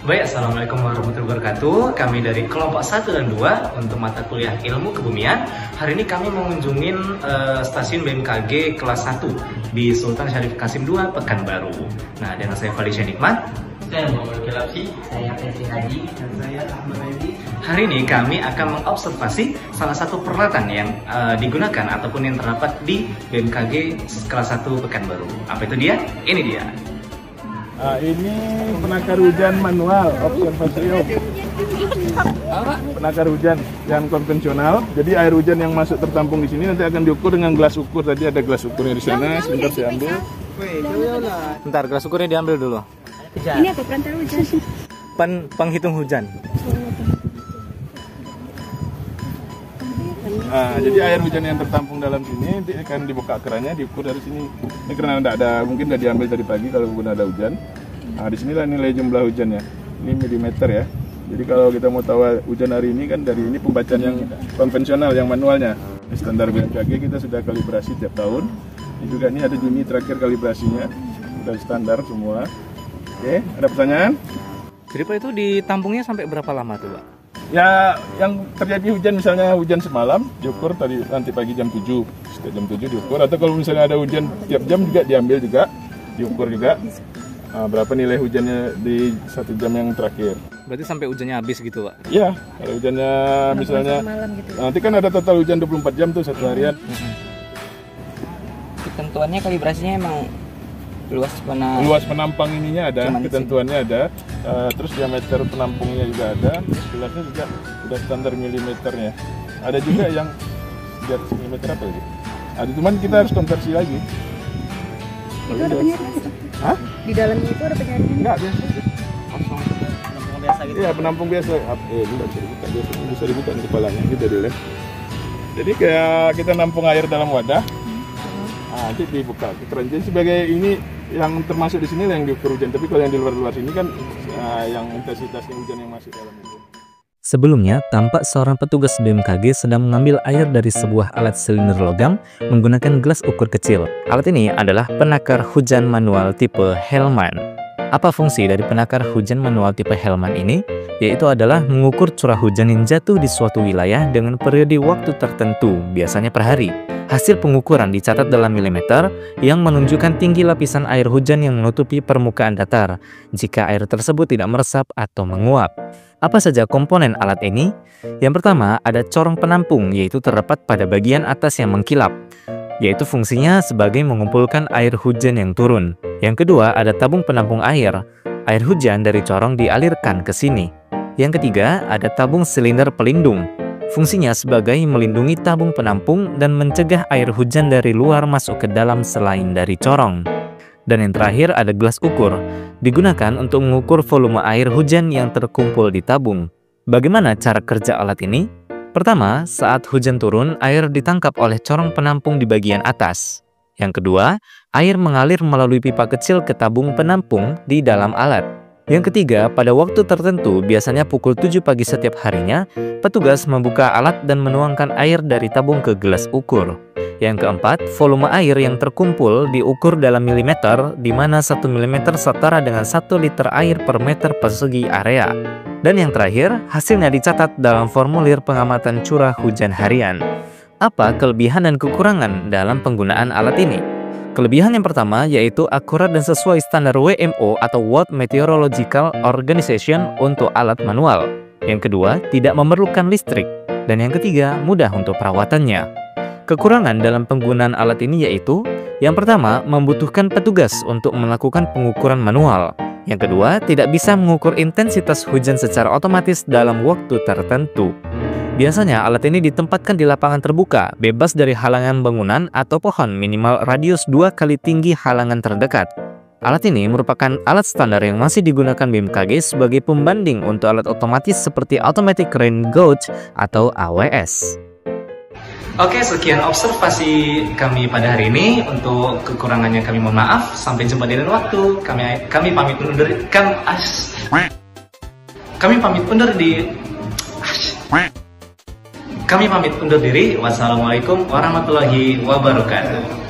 Baik, Assalamualaikum warahmatullahi wabarakatuh. Kami dari kelompok 1 dan 2 untuk mata kuliah Ilmu Kebumian. Hari ini kami mengunjungi stasiun BMKG kelas 1 di Sultan Syarif Qasim II, Pekanbaru. Nah, dengan saya Falisya Nikmat. Saya Muhammad Kelapsi. Saya Fesi Haji. Dan saya Ahmad Raidi. Hari ini kami akan mengobservasi salah satu peralatan yang digunakan ataupun yang terdapat di BMKG kelas 1 Pekanbaru. Apa itu dia? Ini dia. Ini penakar hujan manual observatorium. Penakar hujan yang konvensional. Jadi air hujan yang masuk tertampung di sini nanti akan diukur dengan gelas ukur. Tadi ada gelas ukurnya di sana. Sebentar saya ambil. Bentar, gelas ukurnya diambil dulu. Ini apa penakar hujan? Penghitung hujan. Nah, jadi air hujan yang tertampung dalam sini nanti akan dibuka kerannya, diukur dari sini. Ini karena tidak ada, mungkin tidak diambil dari pagi kalau bukan ada hujan. Nah, disinilah nilai jumlah hujannya. Ini milimeter ya. Jadi kalau kita mau tahu hujan hari ini kan dari ini pembacaan yang konvensional, yang manualnya. Ini standar BMKG kita sudah kalibrasi tiap tahun. Ini juga ini ada Juni terakhir kalibrasinya, sudah standar semua. Oke, ada pertanyaan? Jadi Pak, itu ditampungnya sampai berapa lama tuh Pak? Ya, yang terjadi hujan misalnya hujan semalam diukur tadi nanti pagi jam 7, setiap jam 7 diukur, atau kalau misalnya ada hujan tiap jam juga diambil juga, diukur juga. Nah, berapa nilai hujannya di 1 jam yang terakhir. Berarti sampai hujannya habis gitu Pak? Iya, kalau hujannya misalnya Gitu. nanti kan ada total hujan 24 jam tuh satu harian. Ketentuannya kalibrasinya emang luas Penampang ininya ada, ketentuannya ada. Terus diameter penampungnya juga ada, terus gelasnya juga sudah standar milimeternya. Ada juga yang di atas milimeter apa lagi? Ada, cuman kita harus konversi lagi. Itu ada penyaringan? Hah? Di dalamnya itu ada penyaringan? Enggak, biasa aja. kosong, penampung biasa gitu. Iya, penampung biasa. Enggak bisa dibuka, bisa dibuka di kepalanya gitu deh. Jadi kayak kita nampung air dalam wadah. Nanti dibuka keran. Jadi sebagai ini yang termasuk di sini yang diukur hujan. Tapi kalau yang di luar sini kan yang intensitasnya hujan yang masih dalam itu. Sebelumnya, tampak seorang petugas BMKG sedang mengambil air dari sebuah alat silinder logam menggunakan gelas ukur kecil. Alat ini adalah penakar hujan manual tipe Hellman. Apa fungsi dari penakar hujan manual tipe Hellman ini? Yaitu adalah mengukur curah hujan yang jatuh di suatu wilayah dengan periode waktu tertentu, biasanya per hari. Hasil pengukuran dicatat dalam milimeter yang menunjukkan tinggi lapisan air hujan yang menutupi permukaan datar jika air tersebut tidak meresap atau menguap. Apa saja komponen alat ini? Yang pertama ada corong penampung, yaitu terdapat pada bagian atas yang mengkilap, yaitu fungsinya sebagai mengumpulkan air hujan yang turun. Yang kedua ada tabung penampung air. Air hujan dari corong dialirkan ke sini. Yang ketiga ada tabung silinder pelindung. Fungsinya sebagai melindungi tabung penampung dan mencegah air hujan dari luar masuk ke dalam selain dari corong. Dan yang terakhir ada gelas ukur, digunakan untuk mengukur volume air hujan yang terkumpul di tabung. Bagaimana cara kerja alat ini? Pertama, saat hujan turun, air ditangkap oleh corong penampung di bagian atas. Yang kedua, air mengalir melalui pipa kecil ke tabung penampung di dalam alat. Yang ketiga, pada waktu tertentu, biasanya pukul 7 pagi setiap harinya, petugas membuka alat dan menuangkan air dari tabung ke gelas ukur. Yang keempat, volume air yang terkumpul diukur dalam milimeter, di mana 1 milimeter setara dengan 1 liter air per meter persegi area. Dan yang terakhir, hasilnya dicatat dalam formulir pengamatan curah hujan harian. Apa kelebihan dan kekurangan dalam penggunaan alat ini? Kelebihan yang pertama yaitu akurat dan sesuai standar WMO atau World Meteorological Organization untuk alat manual. Yang kedua, tidak memerlukan listrik. Dan yang ketiga, mudah untuk perawatannya. Kekurangan dalam penggunaan alat ini yaitu, yang pertama, membutuhkan petugas untuk melakukan pengukuran manual. Yang kedua, tidak bisa mengukur intensitas hujan secara otomatis dalam waktu tertentu. Biasanya alat ini ditempatkan di lapangan terbuka, bebas dari halangan bangunan atau pohon minimal radius 2 kali tinggi halangan terdekat. Alat ini merupakan alat standar yang masih digunakan BMKG sebagai pembanding untuk alat otomatis seperti Automatic Rain Gauge atau AWS. Oke, sekian observasi kami pada hari ini. Untuk kekurangannya kami mohon maaf. Sampai jumpa di lain waktu. Kami pamit undur Kami pamit undur diri. Wassalamualaikum warahmatullahi wabarakatuh.